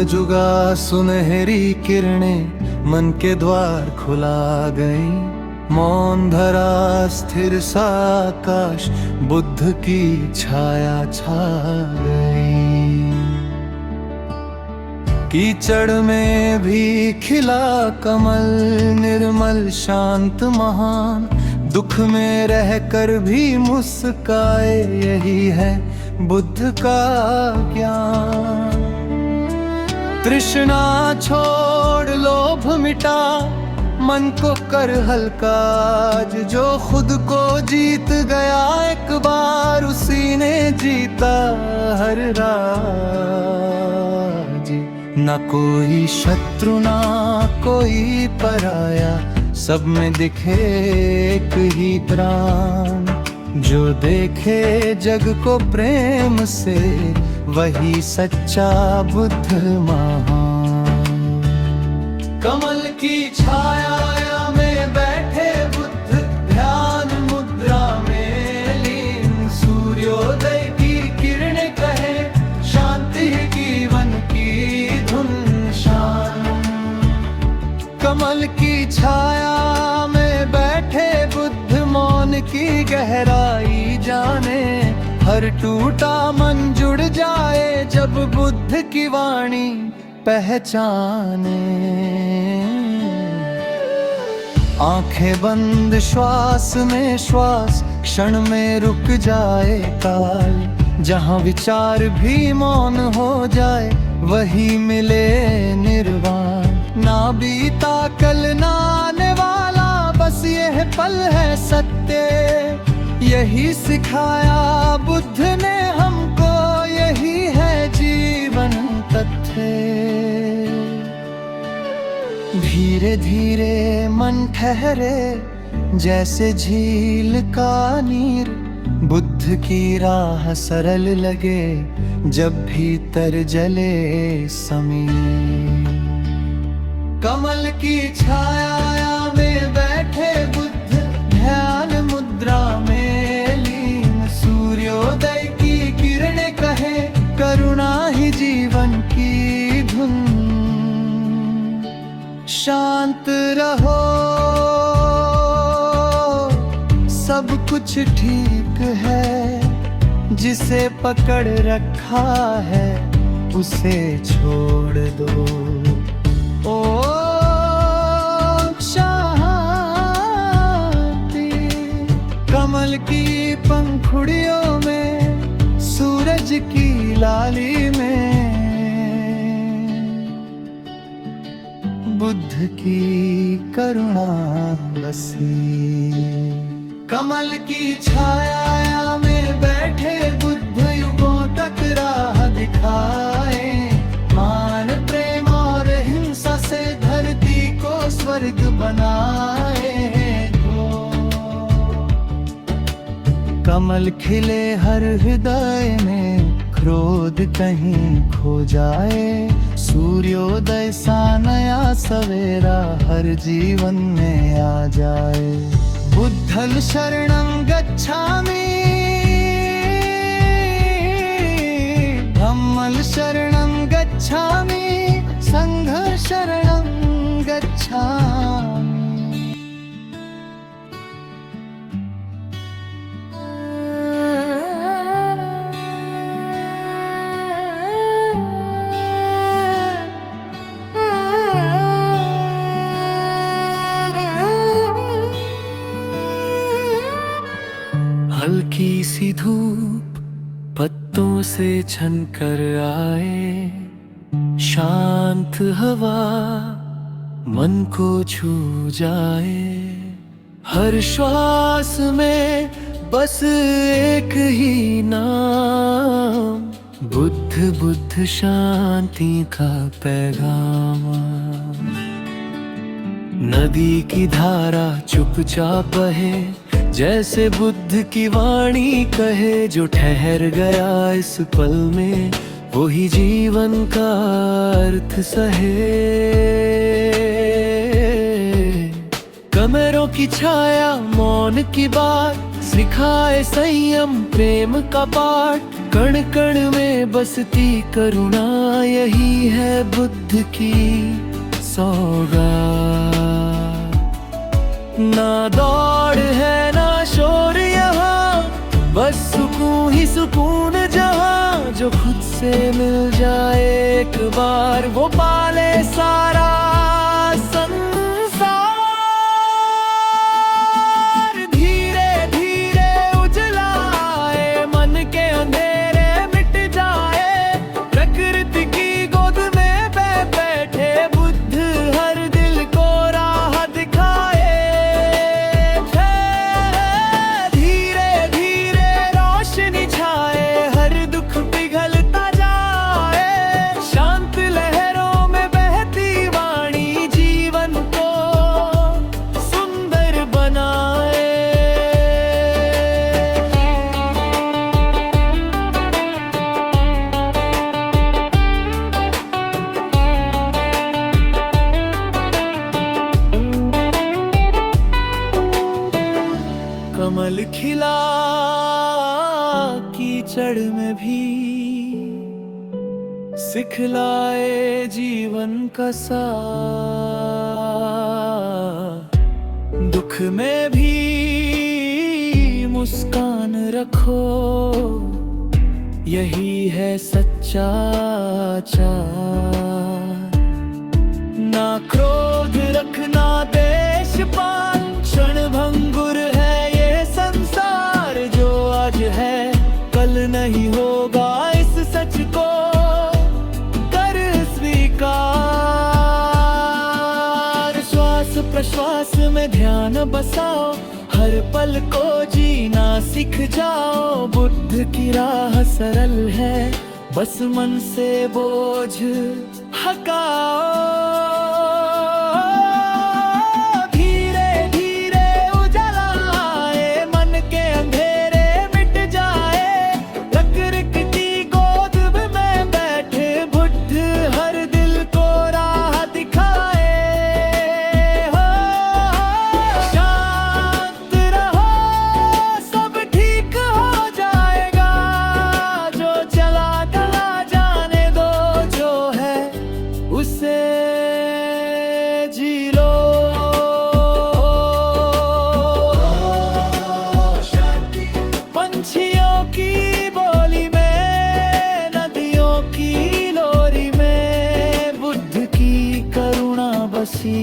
जुगा सुनहरी किरणें मन के द्वार खुला गई। मौन धरा स्थिर सा आकाश, बुद्ध की छाया छा गई। कीचड़ में भी खिला कमल, निर्मल शांत महान। दुख में रहकर भी मुस्काए, यही है बुद्ध का ज्ञान। तृष्णा छोड़ लोभ मिटा, मन को कर हल्का। जो खुद को जीत गया एक बार, उसी ने जीता हर राज। न कोई शत्रु ना कोई पराया, सब में दिखे एक ही प्राण। जो देखे जग को प्रेम से, वही सच्चा बुद्ध महान। कमल की छाया में बैठे बुद्ध, ध्यान मुद्रा में लीन। सूर्योदय की किरणें कहे, शांति जीवन की धुन शान। कमल की छाया में बैठे बुद्ध, मौन की गहराई जाने। हर टूटा मन जुड़ जाए, जब बुद्ध की वाणी पहचाने। आंखें बंद श्वास में श्वास, क्षण में रुक जाए काल। जहां विचार भी मौन हो जाए, वही मिले निर्वाण। ना बीता कल ना आने वाला, बस यह पल है सत्य। यही सिखाया बुद्ध ने हमको, यही है जीवन तथ्य। धीरे धीरे मन ठहरे, जैसे झील का नीर। बुद्ध की राह सरल लगे, जब भीतर जले समीर। कमल की छाया में बैठे बुद्ध, ध्यान मुद्रा में लीन। सूर्योदय की किरणें कहे, करुणा ही जीवन की धुन। शांत रहो, सब कुछ ठीक है। जिसे पकड़ रखा है, उसे छोड़ दो। ओम शांति। कमल की पंखुड़ियों में, सूरज की लाली में, बुद्ध की करुणा बसी। कमल की छाया में बैठे बुद्ध, युगों तक राह दिखाए। मान प्रेम और हिंसा से धरती को स्वर्ग बनाए हो। कमल खिले हर हृदय में, क्रोध कहीं खो जाए। सूर्योदय सा नया सवेरा हर जीवन में आ जाए। बुद्धं शरणं गच्छामि, धम्मं शरणं गच्छामि, संघं शरणं गच्छामि। हल्की सी धूप पत्तों से छनकर आए। शांत हवा मन को छू जाए। हर श्वास में बस एक ही नाम, बुद्ध बुद्ध शांति का पैगाम। नदी की धारा चुपचाप बहे, जैसे बुद्ध की वाणी कहे। जो ठहर गया इस पल में, वही जीवन का अर्थ सहे। कमरों की छाया मौन की बात, सिखाए संयम प्रेम का पाठ। कण कण में बसती करुणा, यही है बुद्ध की सौगात। ना दौड़ है ना शोर यहाँ, बस सुकून ही सुकून जहाँ। जो खुद से मिल जाए एक बार, वो पाले सारा संसार। धीरे धीरे उजलाए मन के अंधेरे मिट जाए, प्रकृति की गोद में बैठे बुद्ध हर दिल को राह दिखाए। धीरे धीरे रोशनी छाए, हर दुख पिघलता जाए। शांत लहरों में बहती वाणी जीवन को सुंदर बनाए। कमल खिला कीचड़ में भी, सिखलाए जीवन का सार। दुख में भी मुस्कान रखो, यही है सच्चा आचार। ना क्रोध रखना देश पाल, क्षण भंगुर है ये संसार। जो आज है कल नहीं होगा, इस सच को कर स्वीकार। श्वास प्रश्वास में ध्यान बसाओ, हर पल को जीना सीख जाओ। बुद्ध की राह सरल है, बस मन से बोझ हटाओ। धीरे धीरे उजाला आए, मन के अंधेरे मिट जाए। प्रकृति की गोद में बैठे बुद्ध हर दिल को राह दिखाए। शांत रहो, सब ठीक हो जाएगा। जो चला चला जाने दो, जो है उसे जी लो। पंछियों की बोली में, नदियों की लोरी में, बुद्ध की करुणा बसी।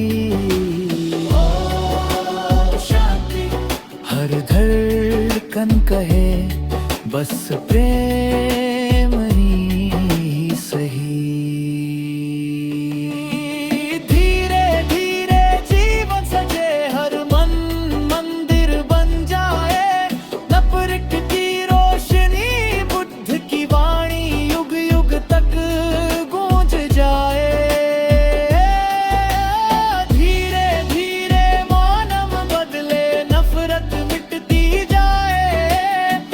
हर धड़कन कहे बस प्रेम ही सही। धीरे धीरे जीवन सजे, हर मन मंदिर बन जाए। नफरत की रोशनी, बुद्ध की वाणी युग युग तक गूंज जाए। धीरे धीरे मानव बदले, नफरत मिटती जाए।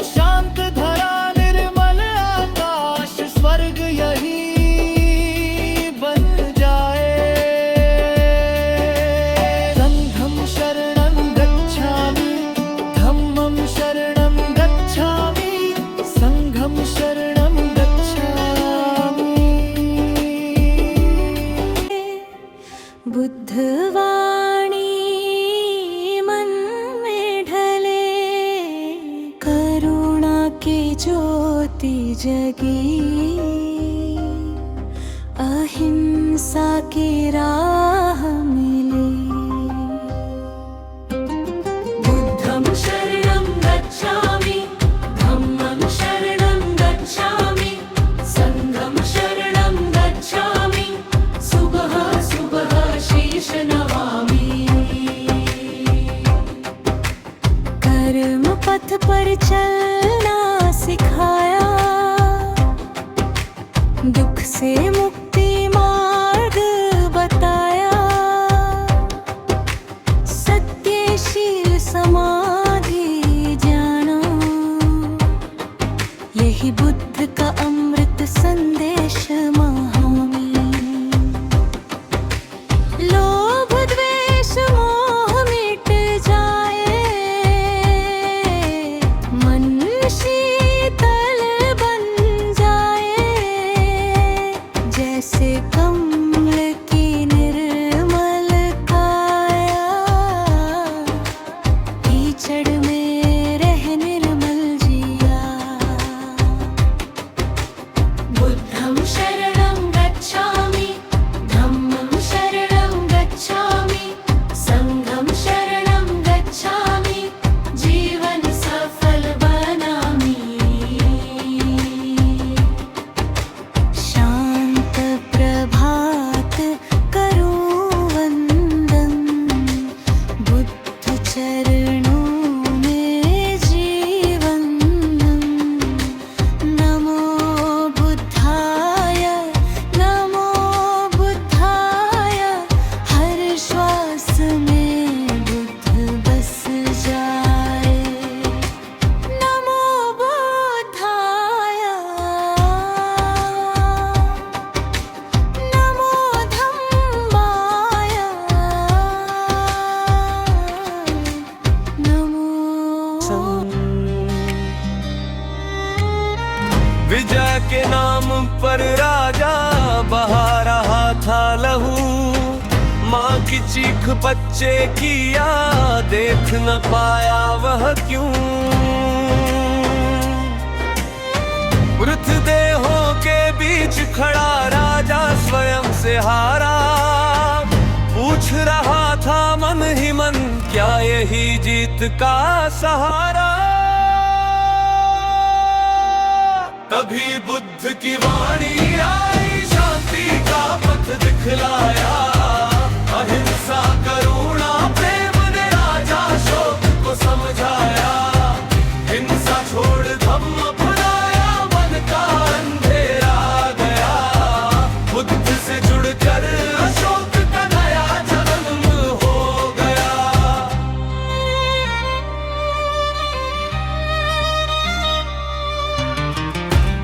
शांत धरा निर्मल आकाश, स्वर्ग यही बन जाए। संघं शरणं गच्छामि, धम्मं शरणं गच्छामि, संघं शरणं गच्छामि। बुद्धवाणी मन में ढले, करुणा की ज्योति जगी। अहिंसा की राह मिली। बुद्धं शरणं गच्छामि, धम्मं शरणं गच्छामि, संघं शरणं गच्छामि। सुबह सुबह शीश नवामि। कर्म पथ पर चलना सिखाया, दुख से मुक्ति मार्ग बताया। की चीख बच्चे की या देख न पाया वह क्यों। मृतदेहों के बीच खड़ा राजा स्वयं से हारा, पूछ रहा था मन ही मन क्या यही जीत का सहारा। तभी बुद्ध की वाणी आई, शांति का पथ दिखलाया। अहिंसा करुणा प्रेम ने राजा शोक को समझाया। हिंसा छोड़ धम्म अपनाया, मन का अंधेरा गया। बुद्ध से जुड़कर अशोक का नया जन्म हो गया।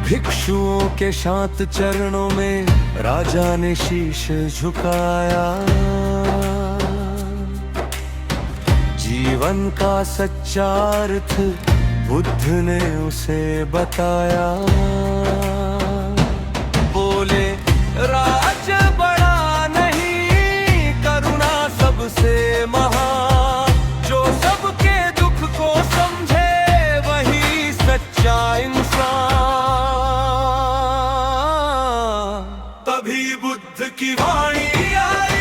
भिक्षुओं के शांत चरणों में राजा ने शीश झुकाया। जीवन का सच्चा अर्थ बुद्ध ने उसे बताया। बोले राज बड़ा नहीं, करुणा सबसे महान। जो सबके दुख को समझे वही सच्चा इंसान। तभी बुद्ध की वाणी आई,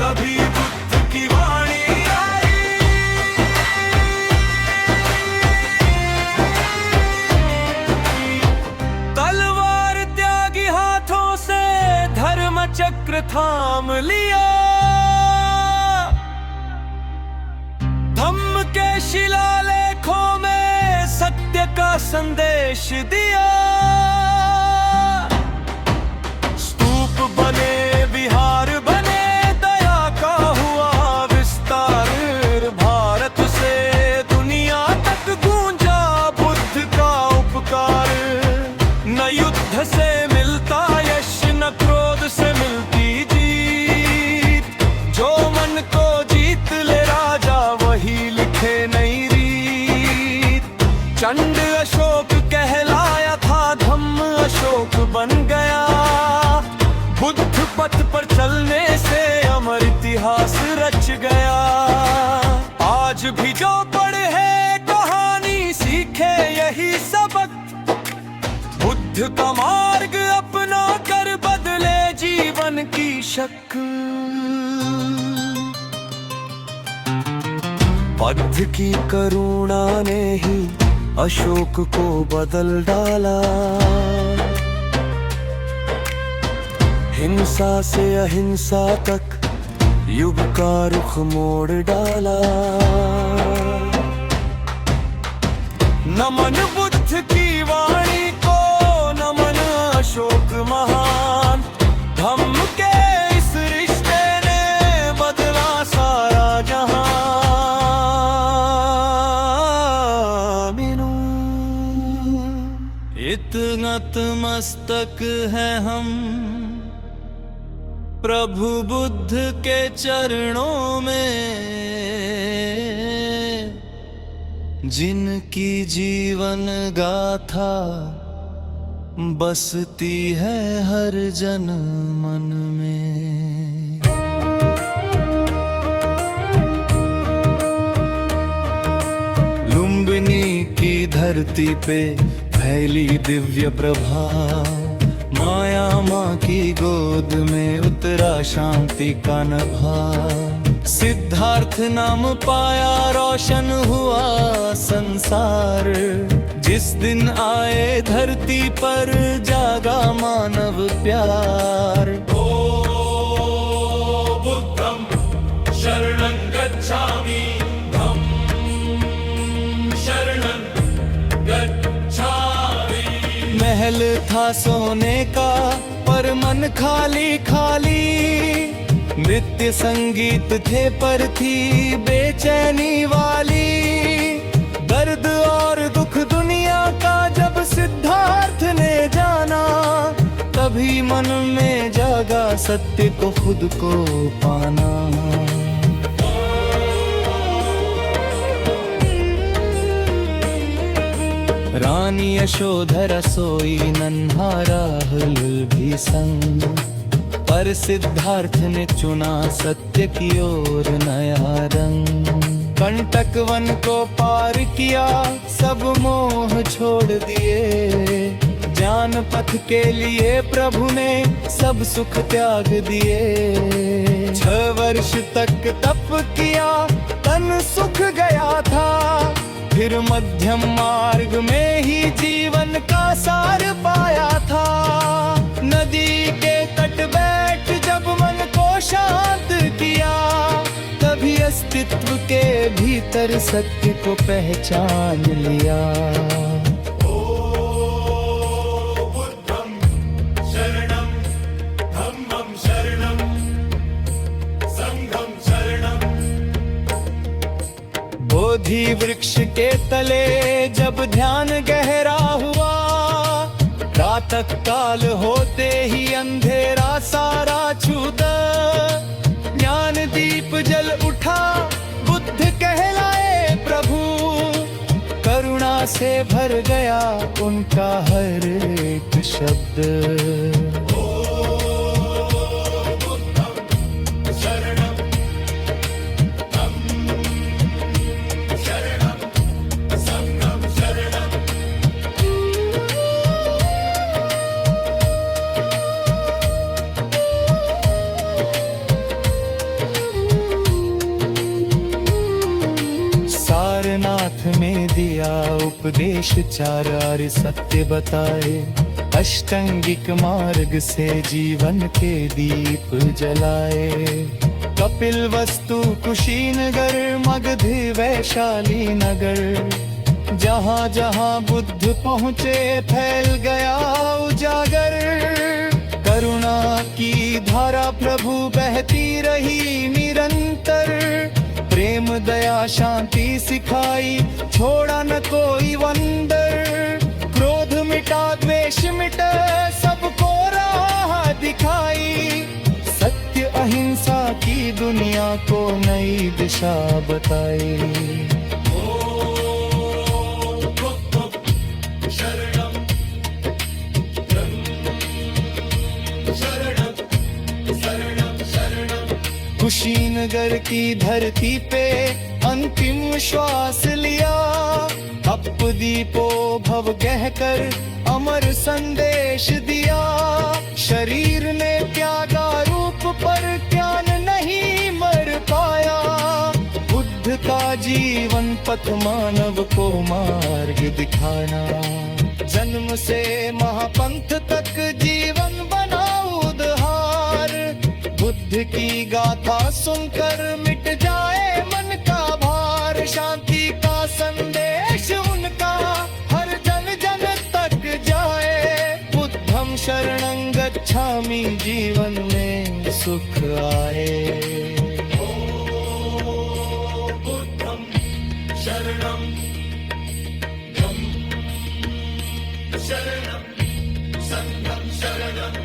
तभी बुद्ध की वाणी आई। तलवार त्यागी हाथों से धर्म चक्र थाम लिया। धम्म के शिलालेखों में सत्य का संदेश दिया। स्तूप बने, विहार बने, दया का हुआ विस्तार। भारत से दुनिया तक गूंजा बुद्ध का उपकार। न युद्ध से मिलता यश, न क्रोध से मिलती जीत। जो मन को जीत ले राजा वही लिखे नई रीत। चंड अशोक कहलाया था, धम्म अशोक बन गया। बुद्ध पथ पर चलने से अमर इतिहास रच गया। आज भी जो पढ़े कहानी सीखे यही सबक। बुद्ध का मार्ग अपना कर बदले जीवन की शक्ल। बुद्ध की करुणा ने ही अशोक को बदल डाला। हिंसा से अहिंसा तक युग का रुख मोड़ डाला। नमन बुद्ध की वाणी को, नमन अशोक महान। धम्म के इस रिश्ते ने बदला सारा जहां। इतना नतमस्तक है हम प्रभु बुद्ध के चरणों में, जिनकी जीवन गाथा बसती है हर जन मन में। लुम्बिनी की धरती पे फैली दिव्य प्रभा। माया माँ की गोद में उतरा शांति का नभा। सिद्धार्थ नाम पाया, रोशन हुआ संसार। जिस दिन आए धरती पर जागा मानव प्यार। ओ बुद्धं शरणं गच्छामि, धम्मं शरणं गच्छामि। महल था सोने का पर मन खाली खाली। नृत्य संगीत थे पर थी बेचैनी वाली। दर्द और दुख दुनिया का जब सिद्धार्थ ने जाना, तभी मन में जागा सत्य को खुद को पाना। रानी यशोधरा सोई नन्हा राहुल भी संग, पर सिद्धार्थ ने चुना सत्य की ओर नया रंग। कंटक वन को पार किया, सब मोह छोड़ दिए, ज्ञान पथ के लिए प्रभु ने सब सुख त्याग दिए। 6 वर्ष तक तप किया, तन सुख गया था, फिर मध्यम मार्ग में ही जीवन का सार पाया था। नदी के तट बैठ जब मन को शांत किया, तभी अस्तित्व के भीतर सत्य को पहचान लिया। बोधि वृक्ष के तले जब ध्यान गहरा हुआ, प्रातः काल होते ही अंधेरा सारा छूटा। ज्ञान दीप जल उठा, बुद्ध कहलाए प्रभु, करुणा से भर गया उनका हर एक शब्द। सारनाथ में दिया उपदेश, 4 आर्य सत्य बताए, अष्टांगिक मार्ग से जीवन के दीप जलाए। कपिल वस्तु कुशीनगर, मगध वैशाली नगर, जहाँ जहाँ बुद्ध पहुँचे फैल गया उजागर। करुणा की धारा प्रभु बहती रही निरंतर, प्रेम दया शांति सिखाई, छोड़ा न कोई वंदर। क्रोध मिटा द्वेष मिटा, सबको राह दिखाई, सत्य अहिंसा की दुनिया को नई दिशा बताई। कुशीनगर की धरती पे अंतिम श्वास लिया, अप दीपो भव कहकर अमर संदेश दिया। शरीर ने त्यागा रूप पर ज्ञान नहीं मर पाया, बुद्ध का जीवन पथ मानव को मार्ग दिखाना। जन्म से महापंथ तक जीवन बना उद्धार, बुद्ध की गाथा सुनकर मिट जाए मन का भार। शांति का संदेश उनका हर जन जन तक जाए, बुद्धं शरणं गच्छामि, जीवन में सुख आए। बुद्धं शरणं शरणं संघं शरणं।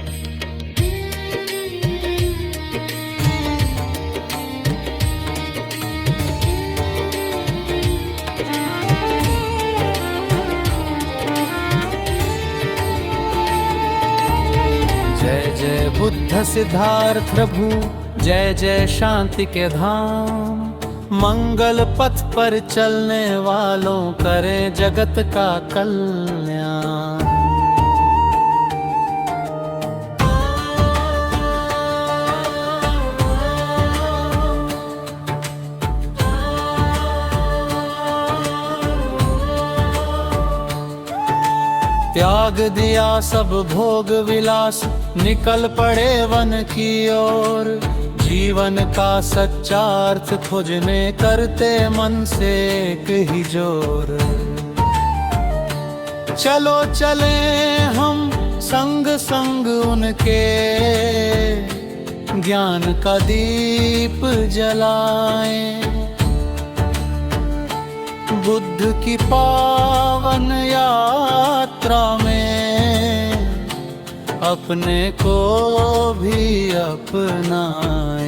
जय जय बुद्ध सिद्धार्थ प्रभु, जय जय शांति के धाम। मंगल पथ पर चलने वालों करें जगत का कल्याण। त्याग दिया सब भोग विलास, निकल पड़े वन की ओर। जीवन का सच्चा अर्थ खोजने करते मन से एक ही जोर। चलो चले हम संग संग उनके, ज्ञान का दीप जलाएं। बुद्ध की पावन यात्रा में अपने को भी अपनाएं।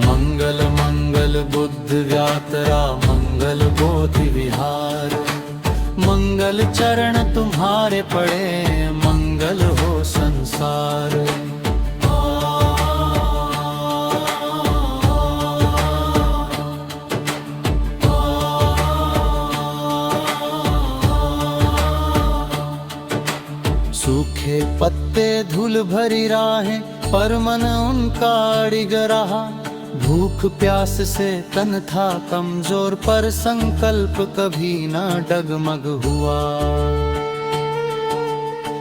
मंगल मंगल बुद्ध यात्रा मंगल। मंगल बोधि विहार। मंगल चरण तुम्हारे पड़े, मंगल हो संसार। सूखे पत्ते धूल भरी राहें, पर मन उनका अड़िग रहा। भूख प्यास से तन था कमजोर, पर संकल्प कभी न डगमग हुआ।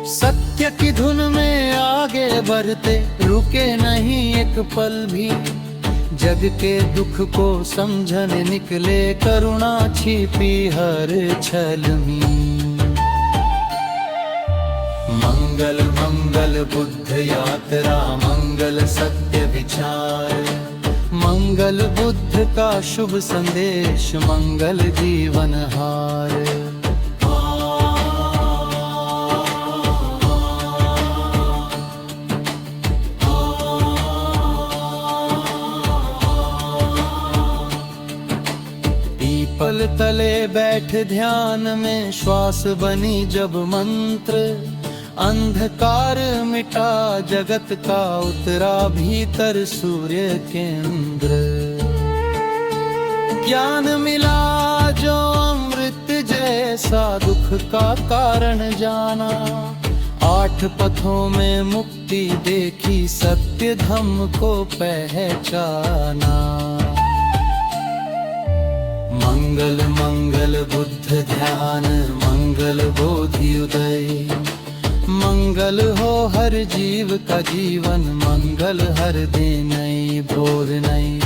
सत्य की धुन में आगे बढ़ते, रुके नहीं एक पल भी। जग के दुख को समझने निकले, करुणा छिपी हर छल में। मंगल मंगल बुद्ध यात्रा, मंगल सत्य विचार। मंगल बुद्ध का शुभ संदेश, मंगल जीवन हार। पीपल तले बैठ ध्यान में, श्वास बनी जब मंत्र। अंधकार मिटा जगत का, उतरा भीतर सूर्य केंद्र। ज्ञान मिला जो अमृत जैसा, दुख का कारण जाना। 8 पथों में मुक्ति देखी, सत्य धम्म को पहचाना। मंगल मंगल बुद्ध ध्यान, मंगल बोधि उदय। मंगल हो हर जीव का जीवन, मंगल हर दिन नई भोर नई।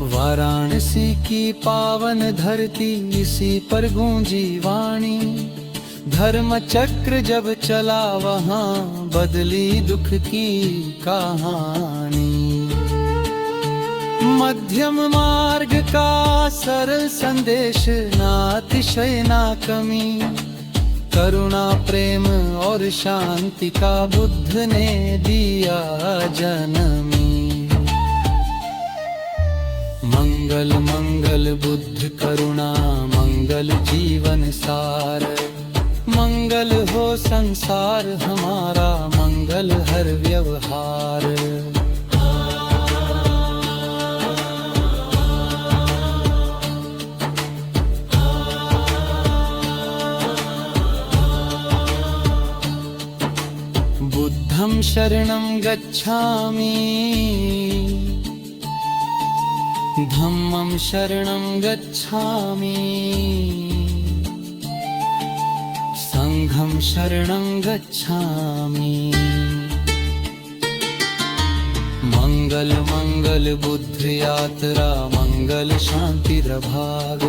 वाराणसी की पावन धरती, इसी पर गूंजी वाणी। धर्म चक्र जब चला वहाँ, बदली दुख की कहानी। मध्यम मार्ग का सरल संदेश, ना अतिशय ना कमी। करुणा प्रेम और शांति का बुद्ध ने दिया जन्मी। मंगल मंगल बुद्ध करुणा, मंगल जीवन सार। मंगल हो संसार हमारा, मंगल हर व्यवहार। बुद्धं शरणं गच्छामि, धम्मं शरणं गच्छामि, संघं शरणं गच्छामि। मंगल मंगल बुद्ध यात्रा, मंगल शांति प्रभाग।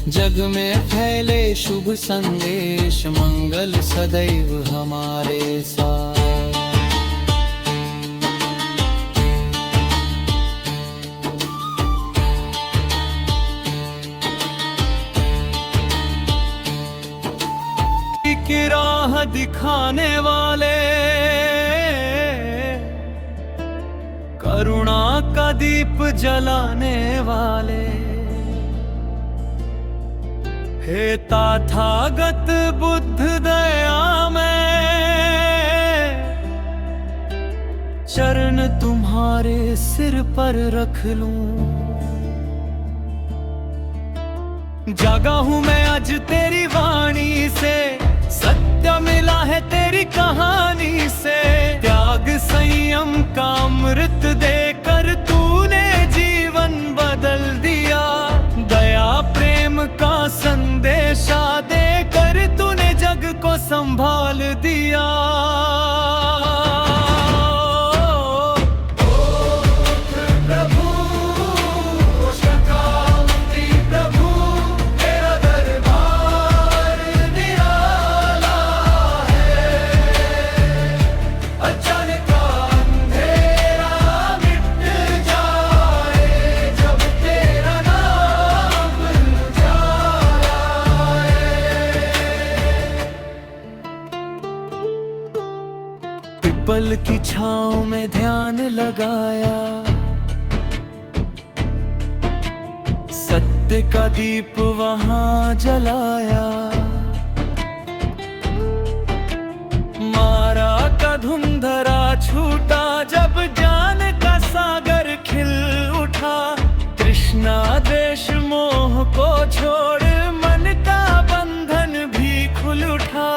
जग में फैले शुभ संदेश, मंगल सदैव हमारे साथ। की राह दिखाने वाले, करुणा का दीप जलाने वाले। हे तथागत बुद्ध दया में, चरण तुम्हारे सिर पर रख लूं। जागा हूँ मैं आज तेरी वाणी से, सत्य मिला है तेरी कहानी से। त्याग संयम का अमृत देकर तूने जीवन बदल दिया। दया प्रेम का संदेशा देकर तूने जग को संभाल दिया। की छाँव में ध्यान लगाया, सत्य का दीप वहां जलाया। मारा का धुंधरा छूटा जब ज्ञान का सागर खिल उठा। तृष्णा द्वेष मोह को छोड़ मन का बंधन भी खुल उठा।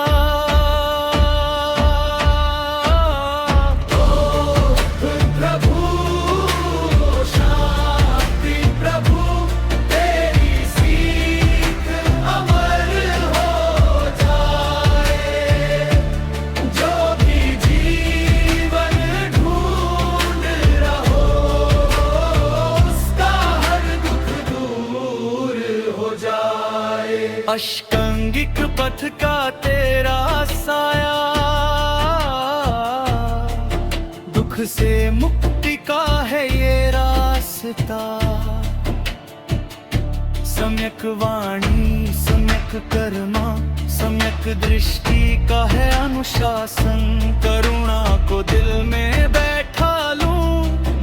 अष्टांगिक पथ का तेरा साया, दुख से मुक्ति का है ये रास्ता। सम्यक वाणी सम्यक कर्मा सम्यक दृष्टि का है अनुशासन। करुणा को दिल में बैठा लूं,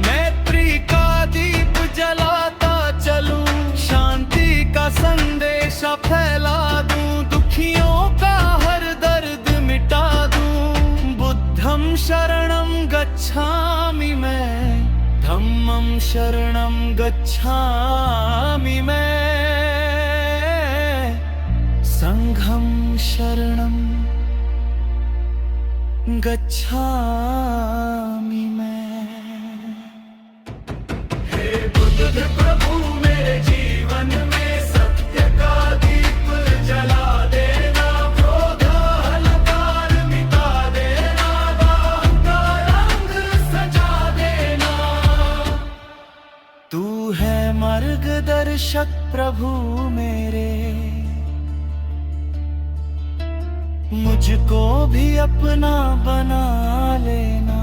मैत्री का दीप जलाता चलूं। शांति का संदेश फैला दूं, दुखियों का हर दर्द मिटा दूं। बुद्धं शरणं गच्छामि मैं, धम्मं शरणं गच्छामि मैं, संघं शरणं गच्छामि मैं। हे बुद्ध प्रभु मेरे जीवन में सत्य का दीप जला देना। क्रोध अहंकार मिटा देना, दान का रंग सजा देना। तू है मार्गदर्शक प्रभु मेरे, मुझको भी अपना बना लेना।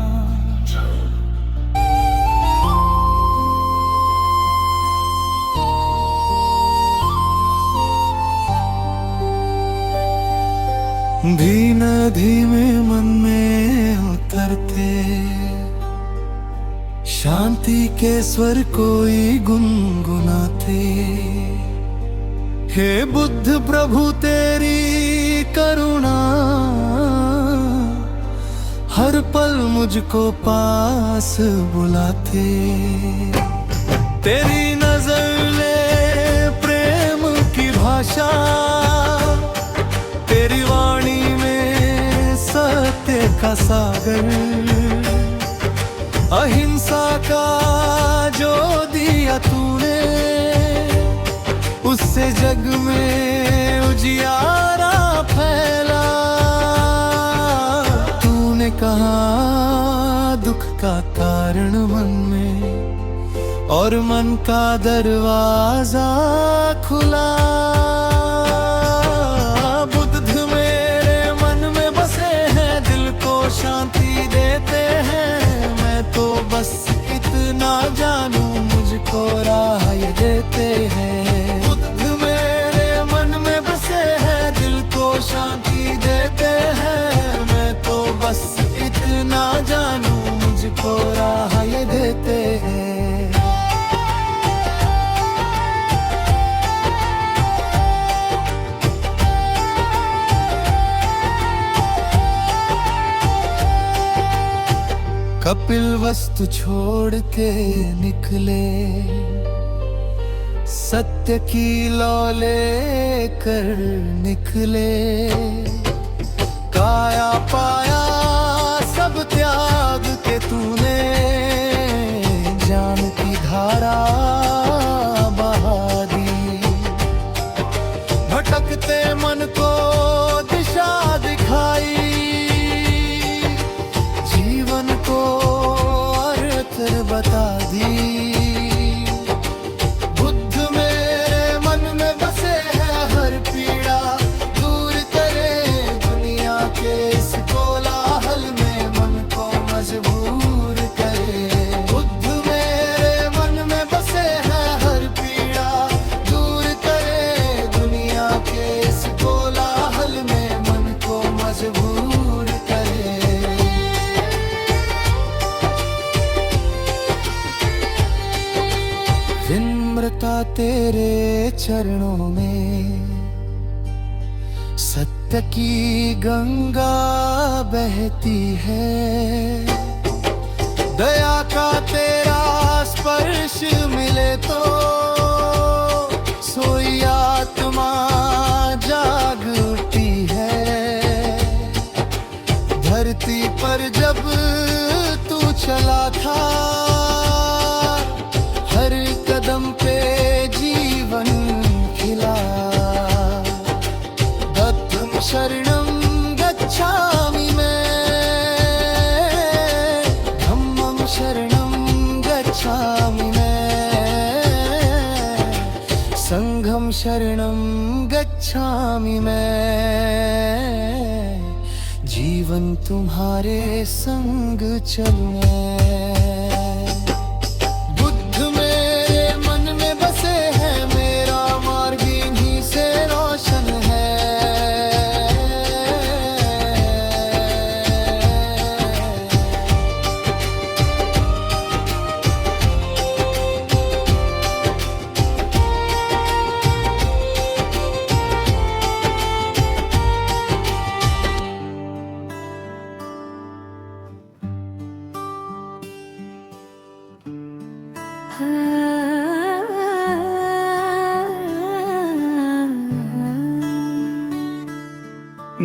धीमे धीमे मन में उतरते शांति के स्वर कोई गुनगुनाते। हे बुद्ध प्रभु तेरी करुणा हर पल मुझको पास बुलाते। तेरी नजर ले प्रेम की भाषा, तेरी वाणी में सत्य का सागर। अहिंसा का जो दिया तूने, उससे जग में उजियारा फैला। तूने कहा दुख का कारण मन में, और मन का दरवाजा खुला। बुद्ध मेरे मन में बसे हैं, दिल को शांति देते हैं। मैं तो बस इतना जानूं, मुझको राह ये देते हैं। शांति देते हैं, मैं तो बस इतना जानूं, मुझको राह ये देते हैं। कपिल वस्तु छोड़ के निकले, सत्य की लौ लेकर निकले। काया पाया सब त्याग के तूने, जान की धारा बहा दी। भटकते मन को दिशा दिखाई, जीवन को अर्थ बता दी। के इस कोलाहल तेरे चरणों में सत्य की गंगा बहती है। दया का तेरा स्पर्श मिले तो सोई आत्मा जाग उठती है। धरती पर जब तू चला था हर कदम पे जीवन खिला। बुद्धं शरणं गच्छामि मैं, धम्मं शरणं गच्छामि मैं, संघं शरणं गच्छामि मैं। जीवन तुम्हारे संग चलूं मैं। बुद्ध मेरे मन में बसे हैं, मेरा मार्ग इन्हीं से रोशन है।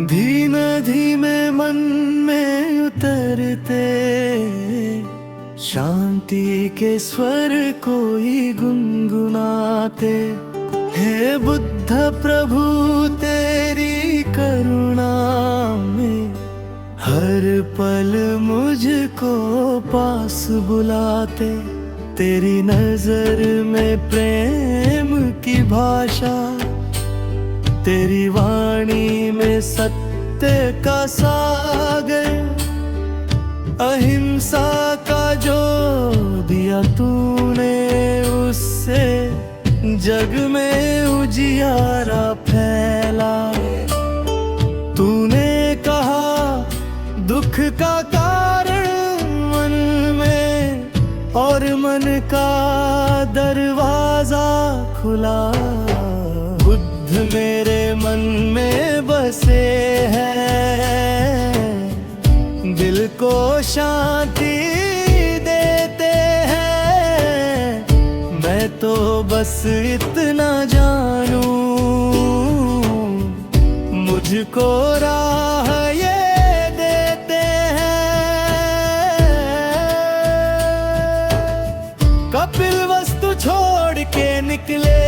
धीमे धीमे मन में उतरते शांति के स्वर कोई गुनगुनाते। हे बुद्ध प्रभु तेरी करुणा में हर पल मुझको पास बुलाते। तेरी नजर में प्रेम की भाषा, तेरी वाणी में सत्य का सागर। अहिंसा का जो दिया तूने उससे जग में उजियारा फैला। तूने कहा दुख का कारण मन में और मन का दरवाजा खुला। बुद्ध मेरे मन में बसे हैं, दिल को शांति देते हैं। मैं तो बस इतना जानूं, मुझको राह ये देते हैं। कपिल वस्तु छोड़ के निकले,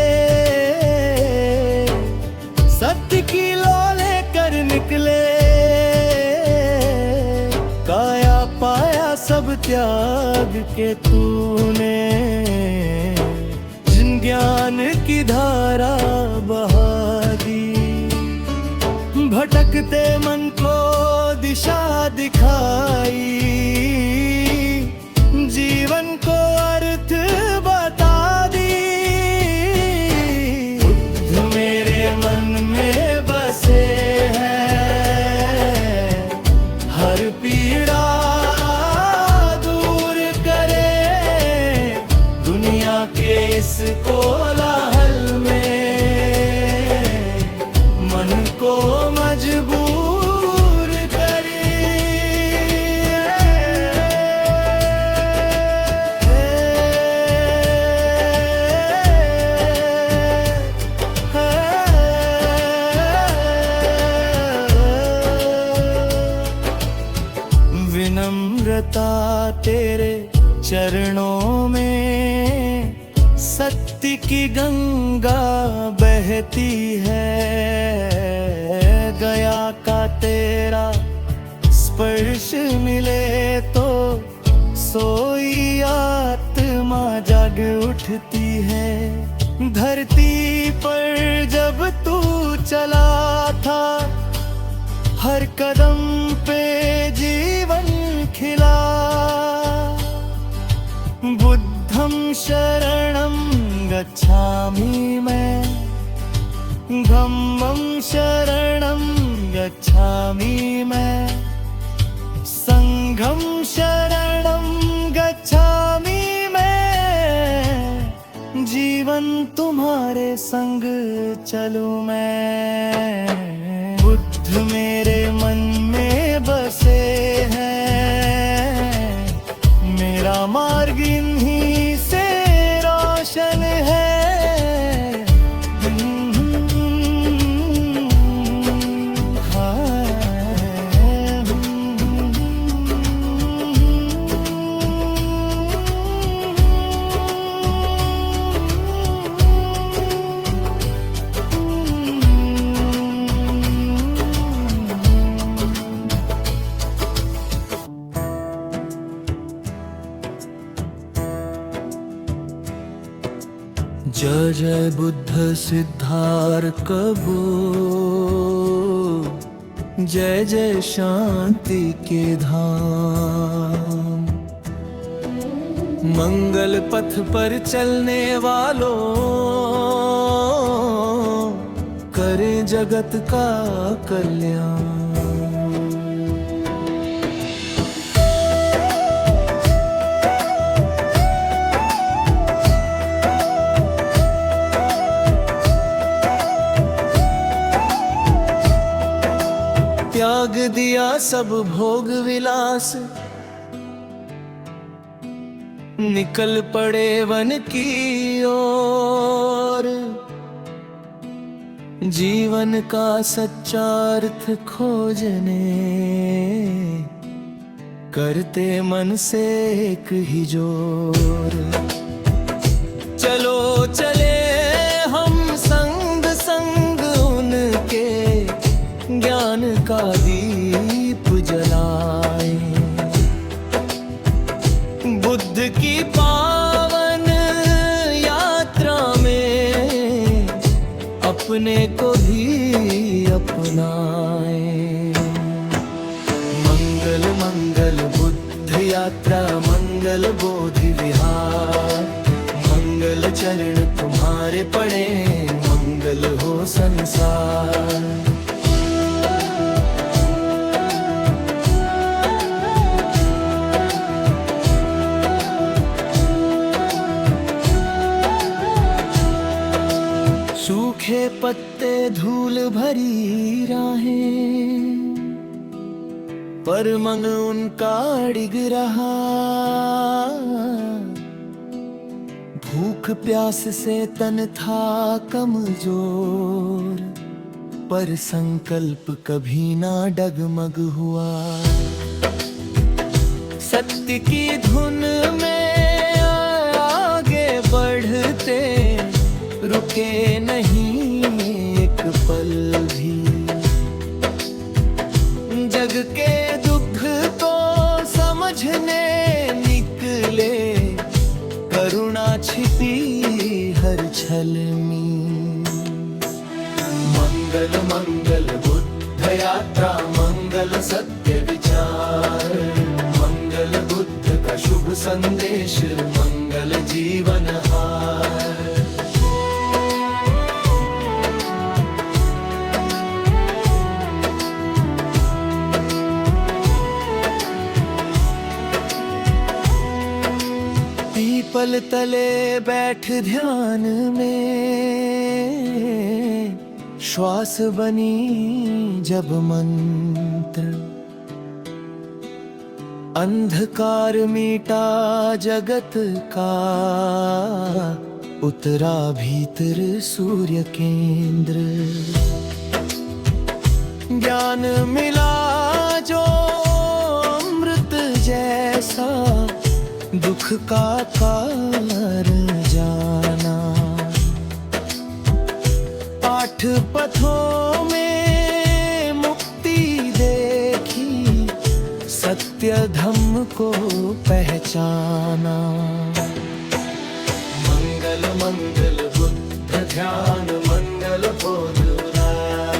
सत्य की लौ लेकर निकले। काया पाया सब त्याग के तूने, जिन ज्ञान की धारा बहा दी। भटकते मन को दिशा दिखाई, जीवन को अर्थ बता दी। बुद्ध मेरे मन में बसे हैं, हर पीड़ा दूर करे। दुनिया के इस कोलाहल में मन को मजबूर करे। विनम्रता तेरे चरणों में सत्य की गंगा बहती है। गया का तेरा स्पर्श मिले तो सोई आत्मा जाग उठती है। धरती पर जब तू चला था हर कदम पे जीवन खिला। बुद्धं शरणं गच्छामि मैं, धम्मं शरणं गच्छामि मैं, संघं शरणं गच्छामि मैं। जीवन तुम्हारे संग चलूं मैं। बुद्ध मेरे मन में बसे हैं, मेरा मार्ग इन्हीं से रोशन है। जय जय बुद्ध सिद्धार्थ कबो, जय जय शांति के धाम। मंगल पथ पर चलने वालों, करें जगत का कल्याण। त्याग दिया सब भोग विलास, निकल पड़े वन की ओर। जीवन का सच्चा अर्थ खोजने, करते मन से एक ही जोर। चलो चले हम संग संग उनके ज्ञान का दीप जलाए। बुद्ध की पावन यात्रा में अपने को भी अपनाए। मंगल मंगल बुद्ध यात्रा, मंगल बोधि विहार। मंगल चरण तुम्हारे पड़े, मंगल हो संसार। सूखे पत्ते धूल भरी राहें, पर मन उनका डिग रहा। भूख प्यास से तन था कमजोर, पर संकल्प कभी ना डगमग हुआ। सत्य की धुन में आगे बढ़ते, रुके नहीं एक पल भी। जग के दुख को समझने निकले, करुणा छिपी हर छल में। मंगल मंगल बुद्ध यात्रा, मंगल सत्य विचार। मंगल बुद्ध का शुभ संदेश, मंगल जीवन हार। पीपल तले बैठ ध्यान में, श्वास बनी जब मंत्र। अंधकार मीटा जगत का, उतरा भीतर सूर्य केंद्र। ज्ञान मिला जो अमृत जैसा, दुख का कारण जाना। आठ पथों में मुक्ति देखी, सत्य धम्म को पहचाना। मंगल मंगल बुद्ध ध्यान, मंगल बोध उदार।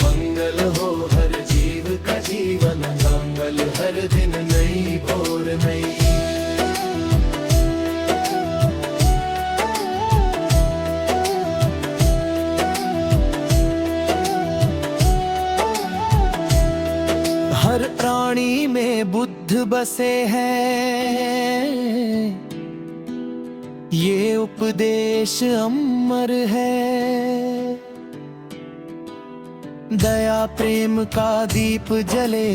मंगल हो हर जीव का जीवन, मंगल हर दिन नई भोर नई। हर प्राणी में बुद्ध बसे हैं, ये उपदेश अमर है। दया प्रेम का दीप जले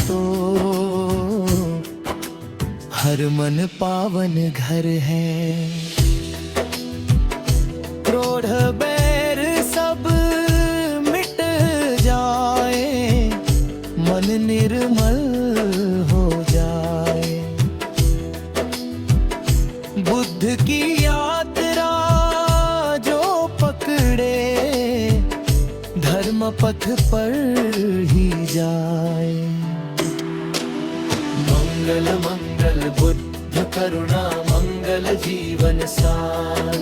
तो हर मन पावन घर है। क्रोध बैर सब मिट जाए, मन निर्मल हो जाए। बुद्ध की यात्रा जो पकड़े, धर्म पथ पर ही जाए। मंगल मंगल बुद्ध करुणा मंगल जीवन सार।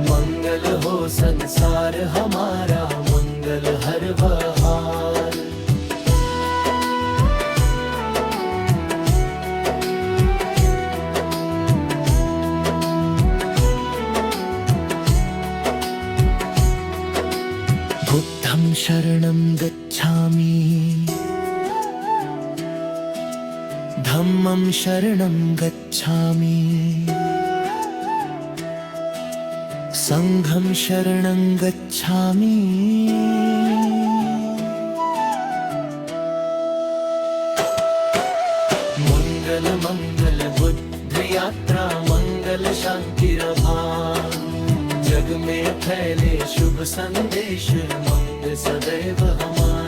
मंगल हो संसार हमारा, मंगल हर बहार। बुद्धं शरणं गच्छामि, धम्मं शरणं गच्छामि, संघं शरणं गच्छामि। मंगल मंगल बुद्ध यात्रा, मंगल शांति रभान। जग में फैले शुभ संदेश, मंगल सदैव हमारा।